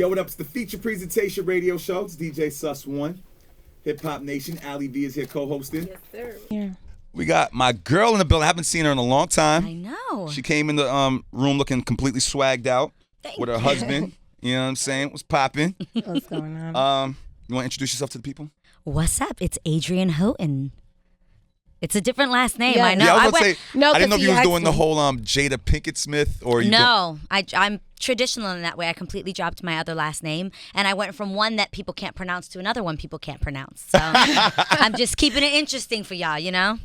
Yo, what up? It's the feature presentation radio show. It's DJ Sus One. Hip Hop Nation. Ali V is here co-hosting. Yes, sir. Yeah. We got my girl in the building. I haven't seen her in a long time. I know. She came in the room looking completely swagged out with her husband. You know what I'm saying? What's popping? What's going on? You want to introduce yourself to the people? What's up? It's Adrienne Houghton. It's a different last name. Yeah. I know. Yeah, I was going to say, No, I didn't know if you was because doing the whole Jada Pinkett Smith or you No, I'm traditional in that way. I completely dropped my other last name, and I went from one that people can't pronounce to another one people can't pronounce. So I'm just keeping it interesting for y'all, you know?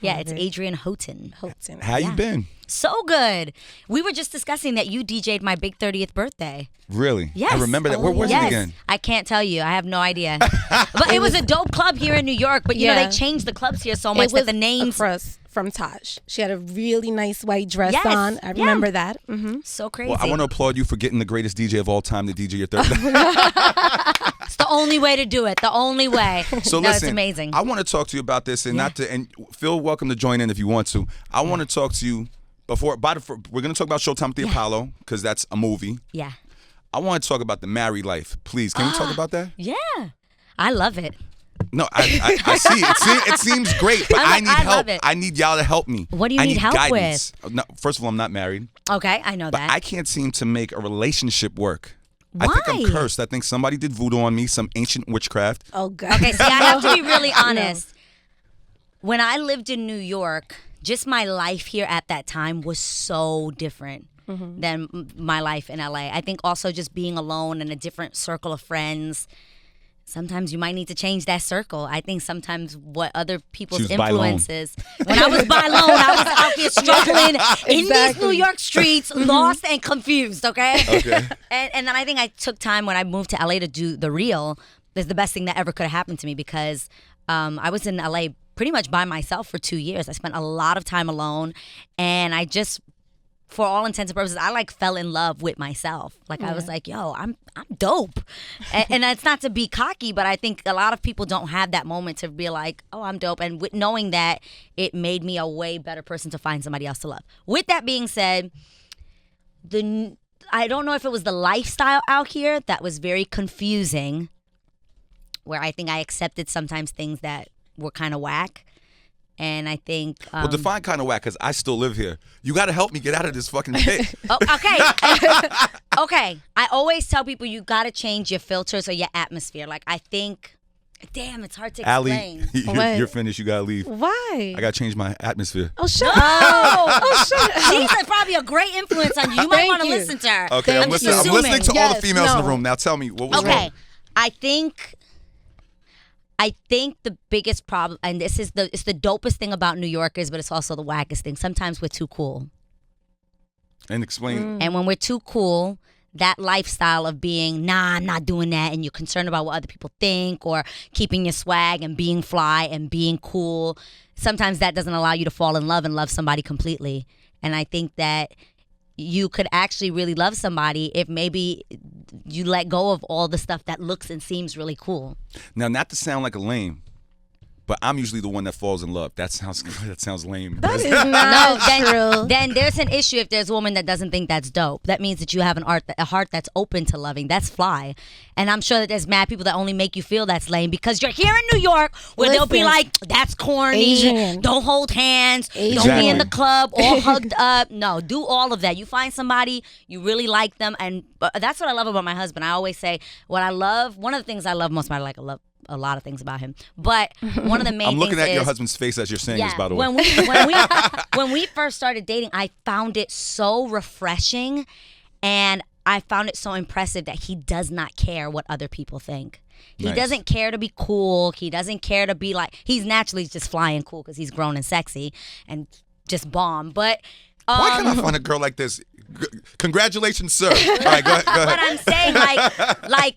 Yeah, it's Adrienne Houghton. How you been? So good. We were just discussing that you DJ'd my big 30th birthday. Really? Yes. I remember that. Where was it again? I can't tell you. I have no idea. But it was a dope club here in New York. But, you know, they changed the clubs here so much that the names... across from Taj. She had a really nice white dress Yes. on. I remember that. Mm-hmm. So crazy. Well, I want to applaud you for getting the greatest DJ of all time to DJ your third. It's the only way to do it. The only way. So no, listen, it's amazing. I want to talk to you about this, and and feel welcome to join in if you want to. I want to talk to you we're going to talk about Showtime at the Apollo because that's a movie. Yeah. I want to talk about the married life. Please, can we talk about that? Yeah. I love it. No, I see. It seems great, but I need help. love it. I need y'all to help me. What do you I need help guidance. No, first of all, I'm not married. Okay, I know But that. I can't seem to make a relationship work. Why? I think I'm cursed. I think somebody did voodoo on me, some ancient witchcraft. Oh, God. Okay, see, I have to be really honest. When I lived in New York, just my life here at that time was so different than my life in LA. I think also just being alone in a different circle of friends. Sometimes you might need to change that circle. I think sometimes what other people's influences. When I was Bailon, I was out here struggling in these New York streets, lost and confused, okay? And then I think I took time when I moved to LA to do The Real. That's the best thing that ever could have happened to me because I was in LA pretty much by myself for 2 years. I spent a lot of time alone, and I just, for all intents and purposes, I fell in love with myself. I was like, yo, I'm dope. And it's not to be cocky, but I think a lot of people don't have that moment to be like, oh, I'm dope. And knowing that, it made me a way better person to find somebody else to love. With that being said, I don't know if it was the lifestyle out here that was very confusing, where I think I accepted sometimes things that were kind of whack. And I think... well, define kind of whack, because I still live here. You got to help me get out of this fucking pit. Okay. Okay. I always tell people you got to change your filters or your atmosphere. I think... Damn, it's hard to explain. Ali, you're finished. You got to leave. Why? I got to change my atmosphere. Oh, shut up. Oh, shit. She's probably a great influence on you. You might want to listen to her. Okay, I'm listening to all the females in the room. Now tell me, what was wrong? I think the biggest problem, and it's the dopest thing about New Yorkers, but it's also the wackest thing. Sometimes we're too cool. And explain. And when we're too cool, that lifestyle of being, nah, I'm not doing that, and you're concerned about what other people think, or keeping your swag and being fly and being cool, sometimes that doesn't allow you to fall in love and love somebody completely. And I think that you could actually really love somebody if maybe you let go of all the stuff that looks and seems really cool. Now, not to sound like a lame, but I'm usually the one that falls in love. That sounds lame. That is not true. Then there's an issue if there's a woman that doesn't think that's dope. That means that you have a heart that's open to loving. That's fly. And I'm sure that there's mad people that only make you feel that's lame because you're here in New York where they'll be like, that's corny. Adrienne. Don't hold hands. Don't be in the club all hugged up. No, do all of that. You find somebody, you really like them. And that's what I love about my husband. I always say, one of the things I love most about I love a lot of things about him, but one of the main things I'm looking at is, your husband's face as you're saying this, by the way. When we first started dating, I found it so refreshing, and I found it so impressive that he does not care what other people think. He doesn't care to be cool. He doesn't care to be he's naturally just flying cool because he's grown and sexy and just bomb. But why can't I find a girl like this? Congratulations, sir. All right, go ahead. But I'm saying,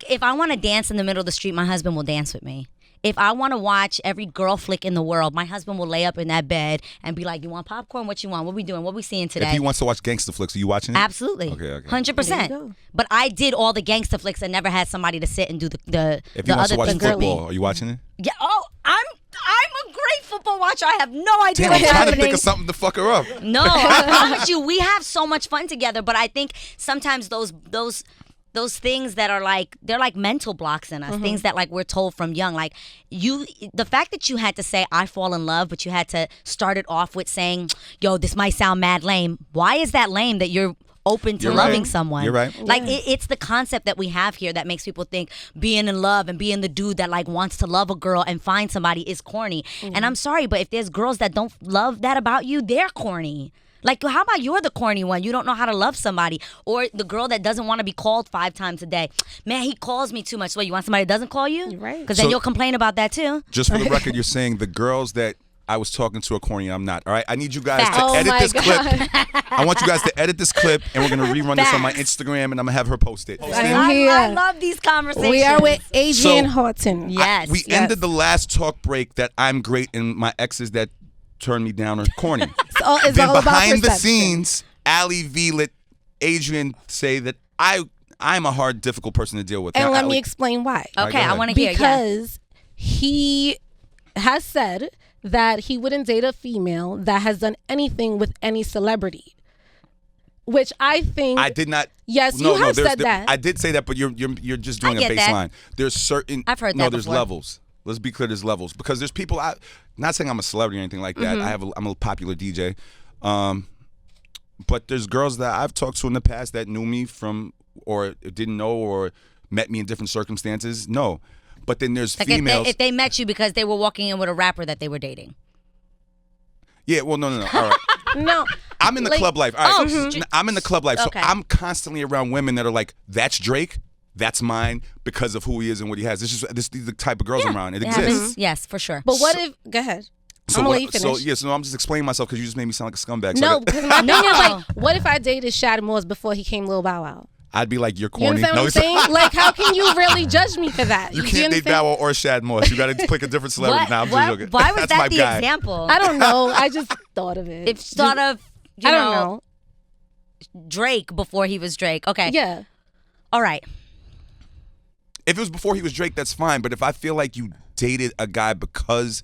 if I want to dance in the middle of the street, my husband will dance with me. If I want to watch every girl flick in the world, my husband will lay up in that bed and be like, you want popcorn? What you want? What we doing? What we seeing today? If he wants to watch gangster flicks, are you watching it? Absolutely. Okay. 100%. But I did all the gangster flicks and never had somebody to sit and do the If he wants to watch football, are you watching it? Yeah. Oh, I'm a great football watcher. I have no idea what's I'm trying happening. to think of something to fuck her up. No, I promise you, we have so much fun together. But I think sometimes those those things that are like, they're like mental blocks in us, things that like we're told from young. Like the fact that you had to say, I fall in love, but you had to start it off with saying, yo, this might sound mad lame. Why is that lame that you're open to loving someone? You're right. Like it's the concept that we have here that makes people think being in love and being the dude that like wants to love a girl and find somebody is corny. And I'm sorry, but if there's girls that don't love that about you, they're corny. Like, how about you're the corny one? You don't know how to love somebody. Or the girl that doesn't want to be called 5 times a day. Man, he calls me too much. So you want somebody that doesn't call you? Right. Because then you'll complain about that too. Just for the record, you're saying the girls that I was talking to are corny. I'm not. All right. I need you guys Facts. to Oh edit my this God. clip. I want you guys to edit this clip, and we're gonna rerun this on my Facts. Instagram, and I'm gonna have her post it. I'm here. I love these conversations. We are with Adrienne So- Horton. Yes. We ended the last talk break that I'm great, and my exes that turned me down are corny. It's Then all about behind the perception. scenes, Ali V let Adrienne say that I'm a hard, difficult person to deal with. And Now, let me Ali- explain why. All right, Okay, go I ahead. want to hear. Because he has said that he wouldn't date a female that has done anything with any celebrity. Which I think I did not. Yes, no, you have there's- said that. I did say that, but you're just doing a get that. baseline. There's certain. I've heard No, that there's before. levels. Let's be clear. There's levels because there's people. Not saying I'm a celebrity or anything like that. I'm a popular DJ. But there's girls that I've talked to in the past that knew me from or didn't know or met me in different circumstances. No, but then there's Like females. if they met you because they were walking in with a rapper that they were dating. Yeah, well, no. All right. no. I'm in the Like- club life. All right. Oh, I'm in the club life. Okay. So I'm constantly around women that are like, that's Drake. That's mine because of who he is and what he has. These are the type of girls I'm around. It happens. exists. Yes, for sure. But what if? Go ahead. So I'm gonna what, let you finish. so I'm just explaining myself because you just made me sound like a scumbag. So No, I got- because my thing is No. like, what if I dated Shad Moss before he came Lil Bow Wow? I'd be like, you're You corny. understand what I'm saying? Like, how can you really judge me for that? You Do can't date understand? Bow Wow or Shad Moss. You got to pick a different celebrity. What, Now I'm what- just joking. why was That's that my the guy. example? I don't know. I just thought of it. If sort of, you I don't know, know. Drake before he was Drake. Okay. Yeah. All right. If it was before he was Drake, that's fine. But if I feel like you dated a guy because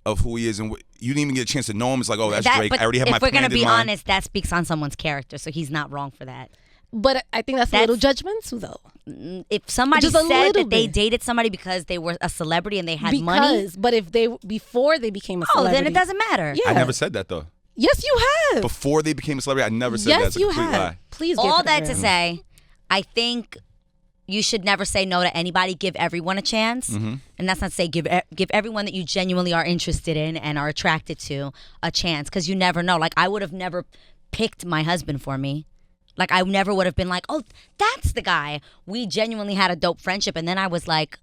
of who he is and you didn't even get a chance to know him, it's like, oh, that's Drake. But I already have my if we're plan gonna in be mind. honest, that speaks on someone's character, so he's not wrong for that. But I think that's a little judgmental, though. If somebody Just a said little that they bit. dated somebody because they were a celebrity and they had money, But if before they became a oh, celebrity. then it doesn't matter. Yeah. I never said that, though. Yes, you have. Before they became a celebrity, I never said that. Yes, That's a you complete have. lie. Please. give All her that to credit. say, I think you should never say no to anybody. Give everyone a chance, Mm-hmm. and that's not to say give everyone that you genuinely are interested in and are attracted to a chance, because you never know. Like, I would have never picked my husband for me. Like, I never would have been like, oh, that's the guy. We genuinely had a dope friendship, and then I was like,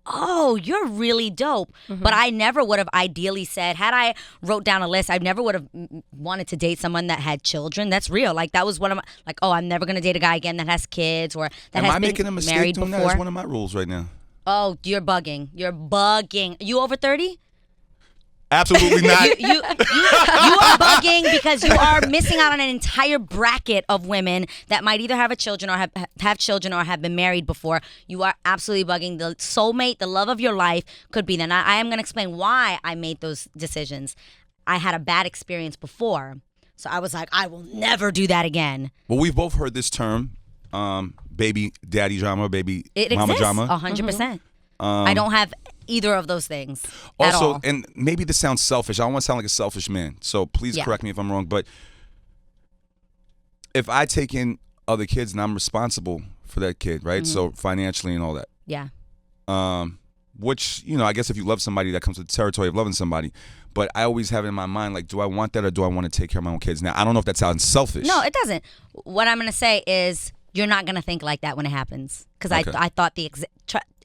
oh, you're really dope. But I never would have ideally said, had I wrote down a list, I never would have wanted to date someone that had children. That's real. Like, that was one of my, like, oh, I'm never going to date a guy again that has kids or that Am has I been making a mistake married doing that? before. That's one of my rules right now. Oh, you're bugging. You're bugging. You over 30? Absolutely not. You are bugging because you are missing out on an entire bracket of women that might either have a children or have children or have been married before. You are absolutely bugging. The soulmate, the love of your life could be then. I am going to explain why I made those decisions. I had a bad experience before. So I was like, I will never do that again. Well, we've both heard this term, baby daddy drama, baby It mama exists, drama. 100%. I don't have either of those things at Also, all. and maybe this sounds selfish. I don't want to sound like a selfish man. So please Yeah. correct me if I'm wrong. But if I take in other kids and I'm responsible for that kid, right? So financially and all that. Yeah. Which, I guess if you love somebody, that comes with the territory of loving somebody. But I always have it in my mind, like, do I want that or do I want to take care of my own kids? Now, I don't know if that sounds selfish. No, it doesn't. What I'm going to say is you're not going to think like that when it happens. Because Okay. I thought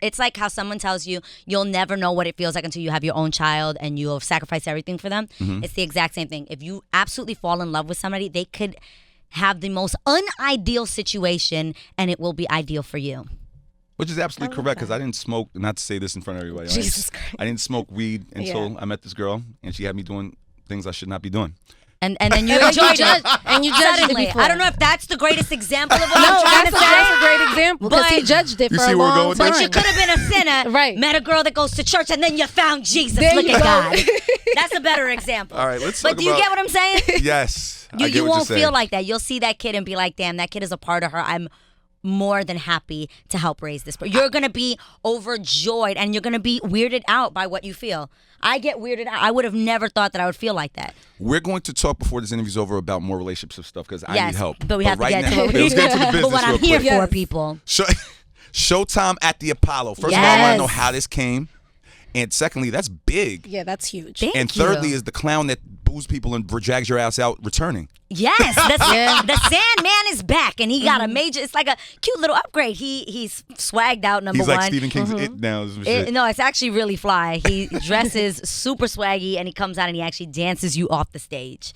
it's like how someone tells you you'll never know what it feels like until you have your own child and you'll sacrifice everything for them. Mm-hmm. It's the exact same thing. If you absolutely fall in love with somebody, they could have the most unideal situation and it will be ideal for you. Which is absolutely correct because I didn't smoke, not to say this in front of everybody. Jesus Christ. I didn't smoke weed until I met this girl and she had me doing things I should not be doing. And then you And enjoyed you it. and you judged it Suddenly. before. I don't know if that's the greatest example of what No, I'm trying that's to say. a great example because he But- judged it You for see a where we're long going with time. this? But you could have been a sinner, Right. met a girl that goes to church, and then you found Jesus. There Look you at go. God. That's a better example. All right, let's But talk do you about- get what I'm saying? Yes. I get You what won't you're saying. feel like that. You'll see that kid and be like, damn, that kid is a part of her. I'm more than happy to help raise this. But you're going to be overjoyed and you're going to be weirded out by what you feel. I get weirded out. I would have never thought that I would feel like that. We're going to talk before this interview's over about more relationships stuff because I need help. But we have to get to what let's get to the business But what I'm real here quick. for, people. Showtime at the Apollo. First of all, I want to know how this came. And secondly, that's big. Yeah, that's huge. Thank Thirdly you. is the clown that boos people and drags your ass out returning. Yes, the Sandman is back, and he got a major. It's like a cute little upgrade. He's swagged out. Number He's one. like Stephen King's It now. No, it's actually really fly. He dresses super swaggy, and he comes out and he actually dances you off the stage.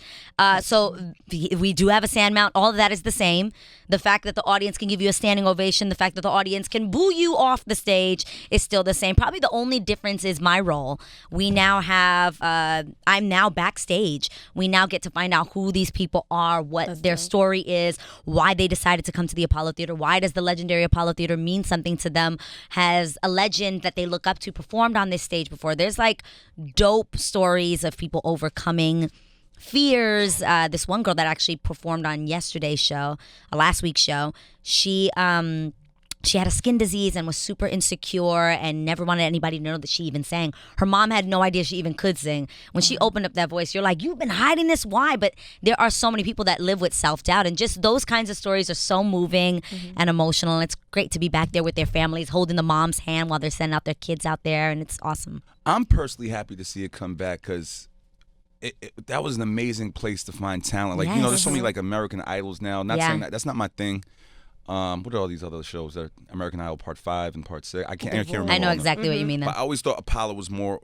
So we do have a Sandmount. All of that is the same. The fact that the audience can give you a standing ovation, the fact that the audience can boo you off the stage is still the same. Probably the only difference is my role. We now have, I'm now backstage. We now get to find out who these people are, what their story is, why they decided to come to the Apollo Theater. Why does the legendary Apollo Theater mean something to them? Has a legend that they look up to performed on this stage before? There's like dope stories of people overcoming fears. This one girl that actually performed on yesterday's show, last week's show, she had a skin disease and was super insecure and never wanted anybody to know that she even sang. Her mom had no idea she even could sing. When she opened up that voice, you're like, you've been hiding this, why? But there are so many people that live with self-doubt, and just those kinds of stories are so moving and emotional, and it's great to be back there with their families, holding the mom's hand while they're sending out their kids out there, and it's awesome. I'm personally happy to see it come back because that was an amazing place to find talent. Like, there's so many like American Idols now. Not saying that's not my thing. What are all these other shows? That American Idol Part 5 and Part 6. I can't remember. I know all exactly what you mean. But I always thought Apollo was more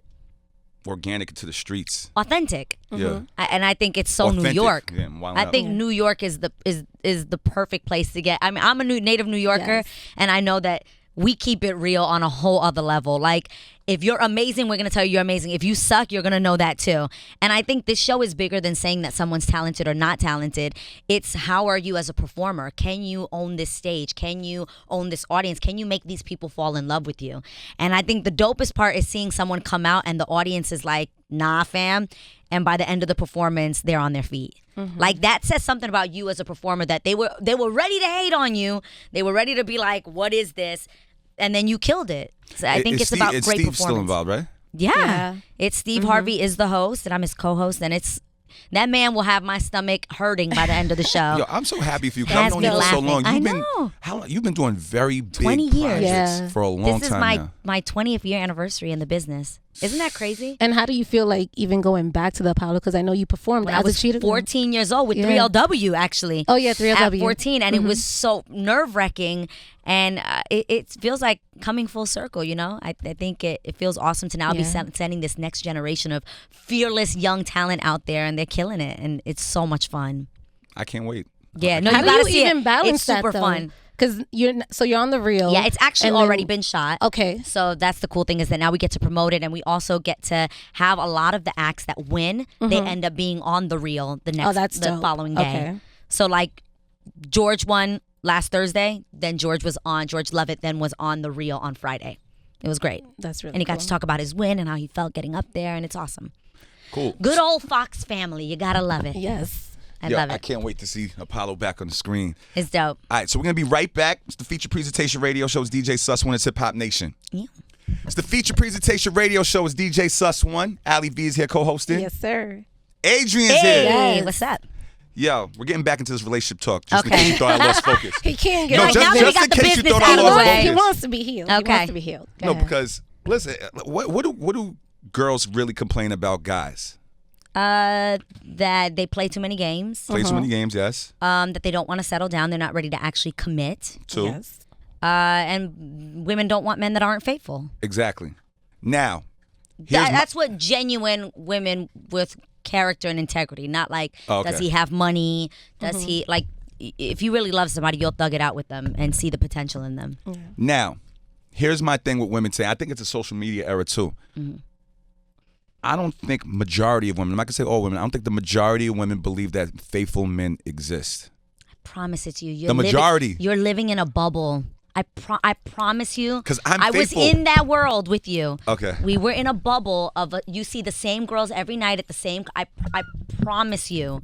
organic to the streets. Authentic. Yeah. And I think it's so Authentic. New York. Yeah, I think New York is the perfect place to get. I mean, I'm a native New Yorker, and I know that we keep it real on a whole other level. Like, if you're amazing, we're going to tell you you're amazing. If you suck, you're going to know that too. And I think this show is bigger than saying that someone's talented or not talented. It's how are you as a performer? Can you own this stage? Can you own this audience? Can you make these people fall in love with you? And I think the dopest part is seeing someone come out and the audience is like, nah, fam. And by the end of the performance, they're on their feet. Like, that says something about you as a performer, that they were ready to hate on you. They were ready to be like, what is this? And then you killed it. So I think it's about great Steve's performance. still involved, right? Yeah. It's Steve Harvey is the host, and I'm his co-host, and that man will have my stomach hurting by the end of the show. Yo, I'm so happy for you because I've known you for so long. I know. You've been doing very big 20 years. projects for a long This is time now. my 20th year anniversary in the business. Isn't that crazy? And how do you feel like even going back to the Apollo? Because I know you performed When as I was a cheetah. 14 years old with 3LW, actually. Oh, yeah, 3LW. At 14, and it was so nerve-wracking, and it feels like coming full circle, you know? I think it feels awesome to now be sending this next generation of fearless young talent out there, and they're killing it, and it's so much fun. I can't wait. Yeah, no, How you do gotta you see even it. balance It's super that, though? fun. Because you're on the reel. Yeah, it's actually and then- already been shot. Okay. So that's the cool thing, is that now we get to promote it, and we also get to have a lot of the acts that win. They end up being on the reel the dope. following day. Okay. So like George won last Thursday, then George Levitt then was on the reel on Friday. It was great. That's really And he cool. got to talk about his win and how he felt getting up there, and it's awesome. Cool. Good old Fox family. You gotta love it. Yes. I love it. I can't wait to see Apollo back on the screen. It's dope. All right, so we're going to be right back. It's the Feature Presentation Radio Show. It's DJ Sus One. It's Hip Hop Nation. Yeah. It's the Feature Presentation Radio Show. It's DJ Sus One. Ali V is here co-hosting. Yes, sir. Adrienne's Hey, here. what's up? Yo, we're getting back into this relationship talk. Just in Okay. case you thought I lost focus. He can't get No, Right, just, now that we just got in the case you business thought I out of lost the way. He focus. wants to be healed. He Okay. wants to be healed. Go No, ahead. because listen, what do girls really complain about guys? That they play too many games. Play too many games, yes. That they don't want to settle down. They're not ready to actually commit. Two. Yes. And women don't want men that aren't faithful. Exactly. Now, here's That's what genuine women with character and integrity. Not like, Oh, okay. does he have money? Does he, like, if you really love somebody, you'll thug it out with them and see the potential in them. Now, here's my thing with women today. I think it's a social media era too. I don't think majority of women, I'm not gonna say all women, I don't think the majority of women believe that faithful men exist. I promise it to you. The majority. You're living in a bubble. I promise you. 'Cause I'm I was faithful. in that world with you. Okay. We were in a bubble of you see the same girls every night at the same. I promise you,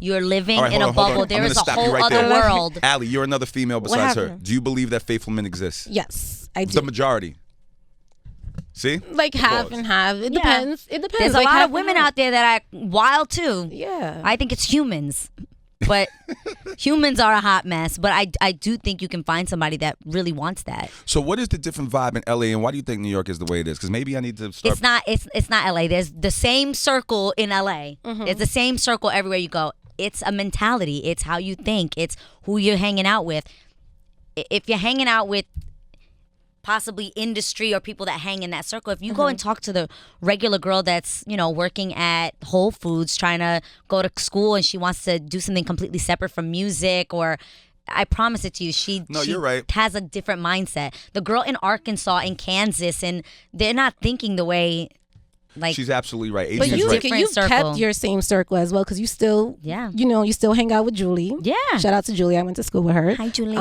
You're living All right, in hold a on, hold bubble. on. There I'm is gonna a stop you whole right other there. world. Allie, you're another female besides her. happened? Do you believe that faithful men exist? Yes, I do. The majority. See? Like half Pause. and half. It Yeah. depends. It depends. There's like a lot half of and women half. out there that are wild too. Yeah. I think it's humans. But humans are a hot mess. But I do think you can find somebody that really wants that. So what is the different vibe in LA, and why do you think New York is the way it is? Because maybe I need to start. It's not LA. There's the same circle in LA. There's the same circle everywhere you go. It's a mentality. It's how you think. It's who you're hanging out with. If you're hanging out with possibly industry or people that hang in that circle, if you go and talk to the regular girl that's, working at Whole Foods trying to go to school and she wants to do something completely separate from music, or I promise it to you, she you're right. has a different mindset. The girl in Arkansas, in Kansas, and they're not thinking the way, like, She's absolutely right. But Adrienne's you right. different you circle. kept your same circle as well, because you still, you still hang out with Julie. Yeah. Shout out to Julie. I went to school with her. Hi, Julie.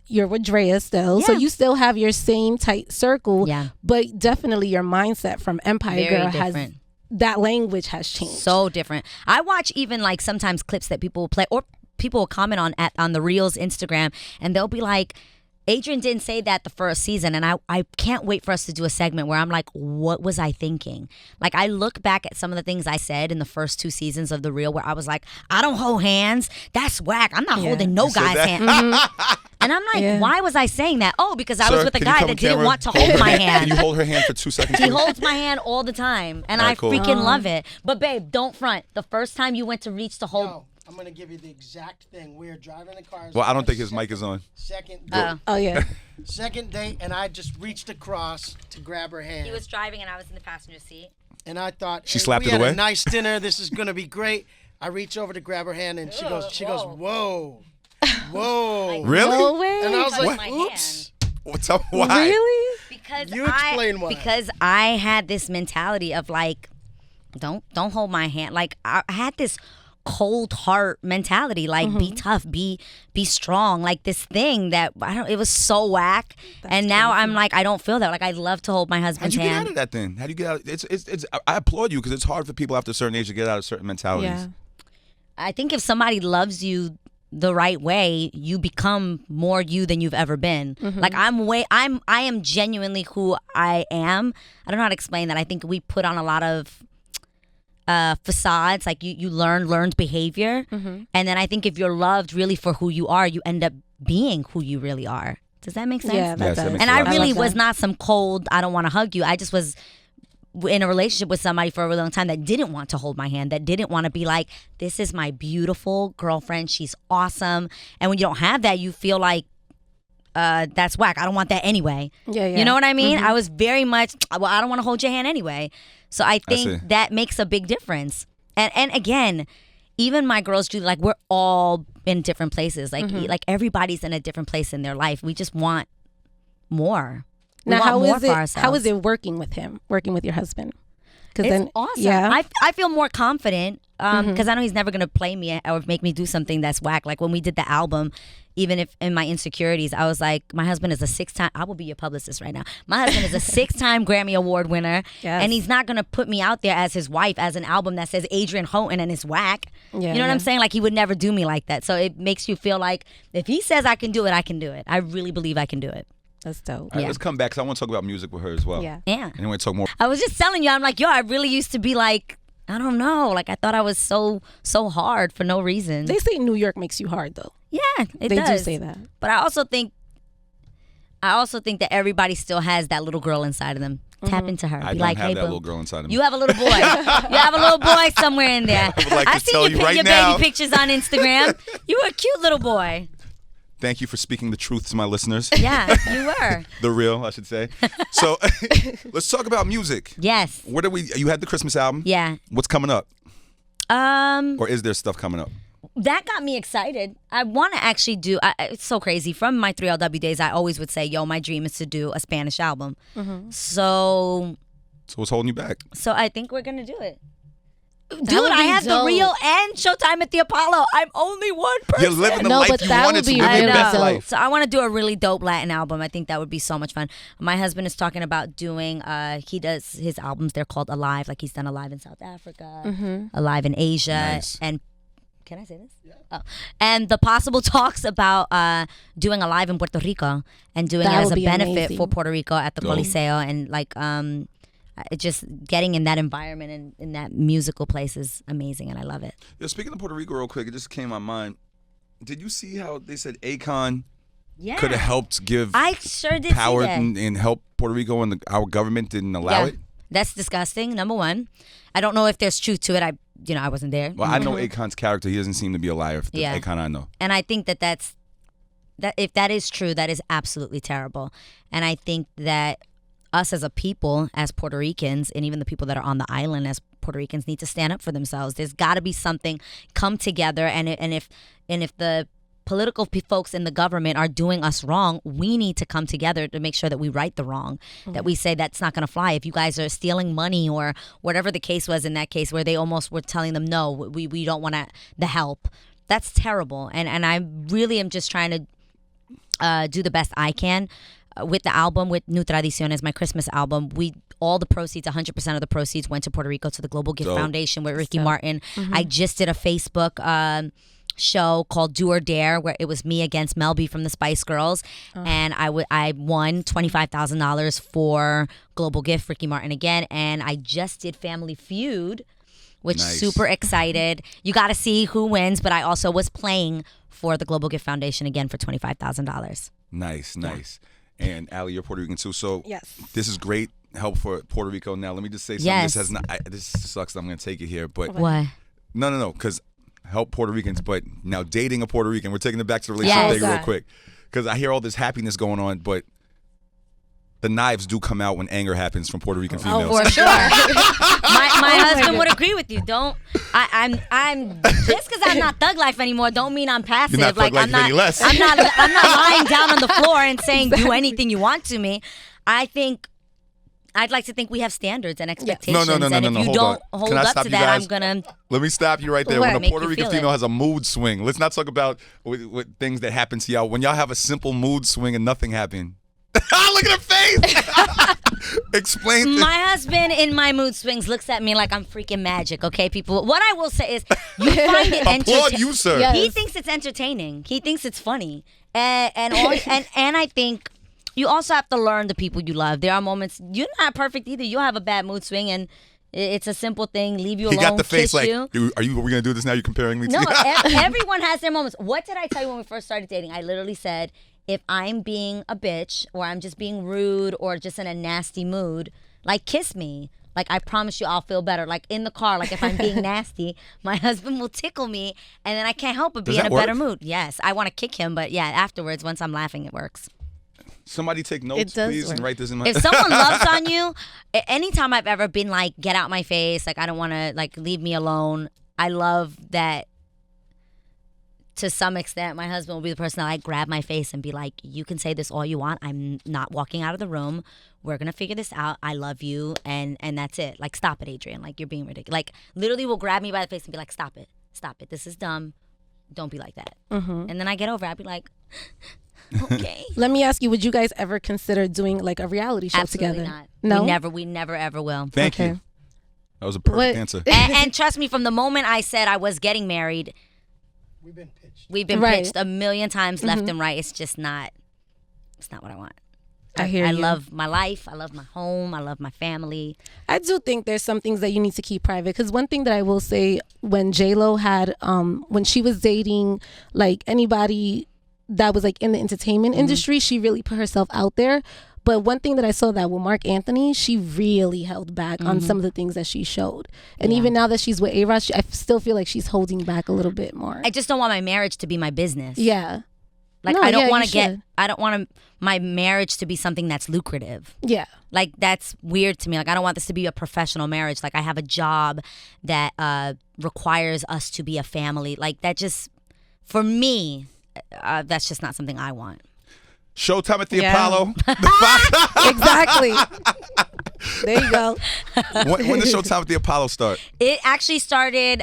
You're with Drea still, so Yeah. you still have your same tight circle. Yeah. But definitely your mindset from Empire Very Girl different. that language has changed. So different. I watch even like sometimes clips that people will play or people will comment on the Reels Instagram, and they'll be like, Adrienne didn't say that the first season, and I can't wait for us to do a segment where I'm like, what was I thinking? Like, I look back at some of the things I said in the first 2 seasons of The Real where I was like, I don't hold hands. That's whack. I'm not holding no guy's hand. And I'm like, why was I saying that? Oh, because I was Sir, with a can you guy come that on didn't camera? want to hold my hand. Can you hold her hand for 2 seconds? He please? holds my hand all the time, and All I right, cool. freaking love it. But babe, don't front. The first time you went to reach to hold, No, I'm gonna give you the exact thing. We were driving the car. Well, I don't think his mic is on. Second, Oh yeah. second date, and I just reached across to grab her hand. he was driving and I was in the passenger seat. and I thought She hey, slapped we it had away? a nice dinner. This is gonna be great. I reach over to grab her hand, and she goes, whoa, whoa. Really? No way. And I was Touched like, my oops. What's up? Why? Really? Because You explain why. Because I had this mentality of like, don't hold my hand. Like I had this cold heart mentality, like be tough, be strong, like this thing that it was so whack. And now I'm like, I don't feel that. Like I love to hold my How'd husband's you get out hand. of that then? How do you get out? It's. I applaud you because it's hard for people after a certain age to get out of certain mentalities. Yeah. I think if somebody loves you the right way, you become more you than you've ever been. Like I am genuinely who I am. I don't know how to explain that. I think we put on a lot of facades, like you learned behavior, and then I think if you're loved really for who you are, you end up being who you really are. Does that make sense? Yeah, that Yes, that does. makes And a lot I of really love was that. not some cold, I don't want to hug you. I just was in a relationship with somebody for a really long time that didn't want to hold my hand, that didn't want to be like, this is my beautiful girlfriend, she's awesome. And when you don't have that, you feel like that's whack. I don't want that anyway. Yeah, yeah. You know what I mean? I was very much, well, I don't want to hold your hand anyway. So I see. think that makes a big difference. And again, even my girls do, like, we're all in different places. Like everybody's in a different place in their life. We just want more. We Now, want how more is for it? ourselves. How is it working with him? Working with your husband? Because It's then, awesome. yeah, I feel more confident because I know he's never going to play me or make me do something that's whack. Like when we did the album, even if in my insecurities, I was like, my husband is a 6-time, I will be your publicist right now. My husband is a 6-time Grammy Award winner. Yes. And he's not going to put me out there as his wife, as an album that says Adrienne Houghton and it's whack. Yeah, you know what yeah. I'm saying? Like he would never do me like that. So it makes you feel like if he says I can do it, I can do it. I really believe I can do it. that's dope. All right, Yeah. let's come back because I want to talk about music with her as well. Yeah. Yeah. And I want to talk more. I was just telling you, I'm like, yo, I really used to be like, I don't know. Like I thought I was so hard for no reason. They say New York makes you hard, though. Yeah, it They does. do say that. But I also think that everybody still has that little girl inside of them. Tap into her. I Be don't like, have hey, that boo. little girl inside of me. You have a little boy. You have a little boy somewhere in there. would like I've to seen tell your, you right your now- baby pictures on Instagram. You were a cute little boy. Thank you for speaking the truth to my listeners. Yeah, you were. The real, I should say. So let's talk about music. Yes. What are we? You had the Christmas album. Yeah. What's coming up? Or is there stuff coming up? That got me excited. I want to actually do. It's so crazy. From my 3LW days, I always would say, "Yo, my dream is to do a Spanish album." So So what's holding you back? I think we're gonna do it. Dude, would I be have the dope. Real and Showtime at the Apollo. I'm only one person. You're living the No, life but you that wanted would to. be Live I your really best dope. life. So I want to do a really dope Latin album. I think that would be so much fun. My husband is talking about doing. He does his albums. They're called Alive. Like he's done Alive in South Africa, Alive in Asia, Nice. and Can I say this? Yeah. Oh. And the possible talks about doing a live in Puerto Rico and doing That it as would a be benefit amazing. for Puerto Rico at the Dope. Coliseo, and like just getting in that environment and in that musical place is amazing, and I love it. Yeah, speaking of Puerto Rico real quick, it just came to my mind. Did you see how they said Akon Yeah. could have helped give I sure did power see that. and help Puerto Rico, and our government didn't allow it? That's disgusting. Number one, I don't know if there's truth to it. I wasn't there. Well, I know Akon's character. He doesn't seem to be a liar. The Yeah. Akon I know. And I think that if that is true, that is absolutely terrible. And I think that us as a people, as Puerto Ricans, and even the people that are on the island as Puerto Ricans, need to stand up for themselves. There's got to be something, come together, and if the political folks in the government are doing us wrong, we need to come together to make sure that we right the wrong, that we say that's not going to fly. If you guys are stealing money or whatever the case was in that case where they almost were telling them, no, we don't want the help, that's terrible. And I really am just trying to do the best I can with the album, with New Tradiciones, my Christmas album. All the proceeds, 100% of the proceeds went to Puerto Rico to the Global Gift Dope. Foundation with Ricky Martin. I just did a Facebook show called Do or Dare where it was me against Melby from the Spice Girls, and I won $25,000 for Global Gift, Ricky Martin again, and I just did Family Feud, which Nice. super excited. You got to see who wins, but I also was playing for the Global Gift Foundation again for $25,000. Nice. And Allie, you're Puerto Rican too, so Yes. this is great help for Puerto Rico. Now, let me just say something. Yes. This has not. This sucks. I'm going to take it here, but What? no, because help Puerto Ricans. But now dating a Puerto Rican, we're taking it back to the relationship Yes. thing real Okay. quick, because I hear all this happiness going on, but the knives do come out when anger happens from Puerto Rican females. For sure. my husband would agree with you. I'm just because I'm not thug life anymore don't mean I'm passive. You're not Thug Life any less. I'm not lying down on the floor and saying do anything you want to me. I'd like to think we have standards and expectations. No, And if you hold don't on. hold Can I up stop to you that, guys? I'm gonna Let me stop you right there. What? When a Make Puerto you Rican feel female it. has a mood swing, let's not talk about with things that happen to y'all. When y'all have a simple mood swing and nothing happened. Look at her face. Explain this. My husband in my mood swings looks at me like I'm freaking magic, okay, people? What I will say is you find it Applaud entertaining. you, sir. Yes. He thinks it's entertaining. He thinks it's funny. And I think you also have to learn the people you love. There are moments you're not perfect either. You'll have a bad mood swing and it's a simple thing. Leave you He alone. got the face kiss like, you. are we going to do this now? You're comparing me to No, you? everyone has their moments. What did I tell you when we first started dating? I literally said, if I'm being a bitch or I'm just being rude or just in a nasty mood, like kiss me. Like I promise you I'll feel better. Like in the car, like if I'm being nasty, my husband will tickle me and then I can't help but be Does in a that better work? mood. Yes, I want to kick him, but yeah, afterwards, once I'm laughing, it works. Somebody take notes, does please, and work. write this in my... If someone loves on you, anytime I've ever been like, get out my face, like I don't want to, like leave me alone. I love that. To some extent, my husband will be the person that I grab my face and be like, you can say this all you want. I'm not walking out of the room. We're going to figure this out. I love you. And that's it. Like, stop it, Adrienne. Like, you're being ridiculous. Like, literally will grab me by the face and be like, stop it. Stop it. This is dumb. Don't be like that. Mm-hmm. And then I get over it. I'll be like, okay. Let me ask you, would you guys ever consider doing like a reality show Absolutely together? not. No? We never, ever will. Thank Okay. you. That was a perfect What- answer. And trust me, from the moment I said I was getting married, We've been pitched. we've been Right. pitched a million times left and right. It's just not. It's not what I want. I hear you. love my life. I love my home. I love my family. I do think there's some things that you need to keep private. Because one thing that I will say, when J-Lo had, when she was dating like anybody that was like in the entertainment industry, she really put herself out there. But one thing that I saw that with Mark Anthony, she really held back on some of the things that she showed. And even now that she's with A-Rod, I still feel like she's holding back a little bit more. I just don't want my marriage to be my business. Yeah. Like No, I don't yeah, want you to get. should. I don't want my marriage to be something that's lucrative. Yeah. Like that's weird to me. Like I don't want this to be a professional marriage. Like I have a job that requires us to be a family. Like that just, for me, that's just not something I want. Showtime at the Yeah. Apollo. Exactly. There you go. When does Showtime at the Apollo start? It actually started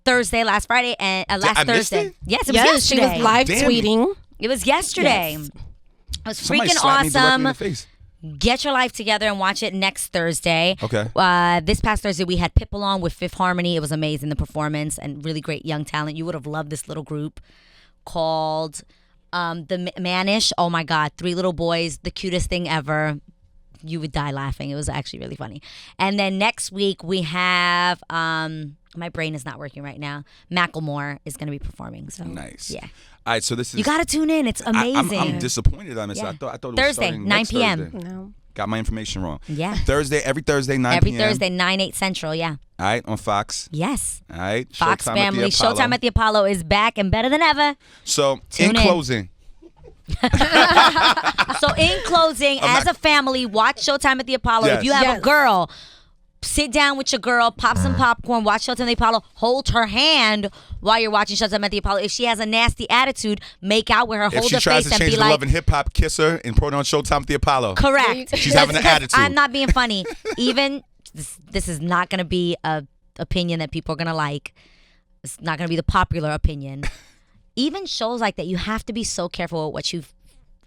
Thursday, last Friday, and last I missed Thursday. it? Yes, it was Yes, she yesterday. was live Damn. tweeting. It was yesterday. Yes. It was Somebody freaking slapped me directly in awesome. the face. Get your life together and watch it next Thursday. Okay. This past Thursday, we had Pitbull on with Fifth Harmony. It was amazing, the performance, and really great young talent. You would have loved this little group called the Manish. Oh, my God. 3 little boys, the cutest thing ever. You would die laughing. It was actually really funny. And then next week, we have... my brain is not working right now. Macklemore is going to be performing. So nice. Yeah. All right, so this is... You got to tune in. It's amazing. I'm disappointed on this. Yeah. I thought it was Thursday, starting 9 next p.m. Thursday. No. Got my information wrong. Yeah. Every Thursday, 9 Every p.m. Thursday, 9, 8 Central, yeah. All right, on Fox. Yes. All right. Fox Showtime Family. At the Apollo. Showtime at the Apollo is back and better than ever. So, Tune in in. closing... So in closing, as a family, watch Showtime at the Apollo. Yes. If you have Yes. a girl, sit down with your girl, pop some popcorn, watch Showtime at the Apollo, hold her hand while you're watching Showtime at the Apollo. If she has a nasty attitude, make out with her, If hold she her tries face to and change be the like, love and hip hop, kiss her and put it on Showtime at the Apollo. correct. She's having an attitude. I'm not being funny. Even, this is not going to be a opinion that people are going to like. It's not going to be the popular opinion. Even shows like that, you have to be so careful with what you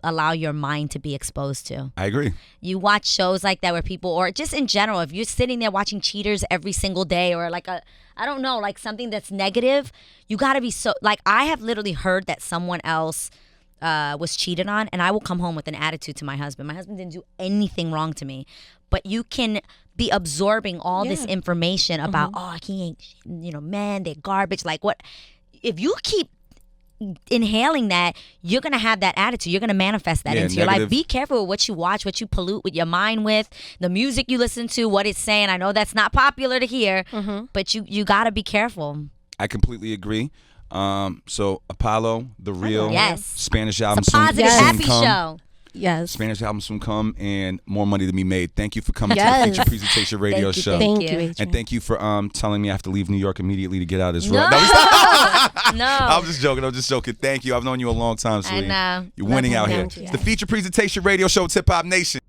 allow your mind to be exposed to. I agree. You watch shows like that where people, or just in general, if you're sitting there watching Cheaters every single day, or like I don't know, like something that's negative, you got to be so, like I have literally heard that someone else was cheated on, and I will come home with an attitude to my husband. My husband didn't do anything wrong to me, but you can be absorbing all this information about, oh, he ain't, man, they're garbage. Like what, if you keep inhaling that, you're gonna have that attitude. You're gonna manifest that into your life. Be careful with what you watch, what you pollute with your mind with, the music you listen to, what it's saying. I know that's not popular to hear, but you gotta be careful. I completely agree. So Apollo, the real Spanish album, it's a positive, happy show. Yes. Spanish album soon come, and more money to be made. Thank you for coming to Yes. the Feature Presentation Radio Show. Thank you, Adrienne. And thank you for telling me I have to leave New York immediately to get out of this No, rut. no. I'm just joking. Thank you. I've known you a long time, sweetie. I know. You're winning out here. Thank you. It's the Feature Presentation Radio Show, Hip Hop Nation.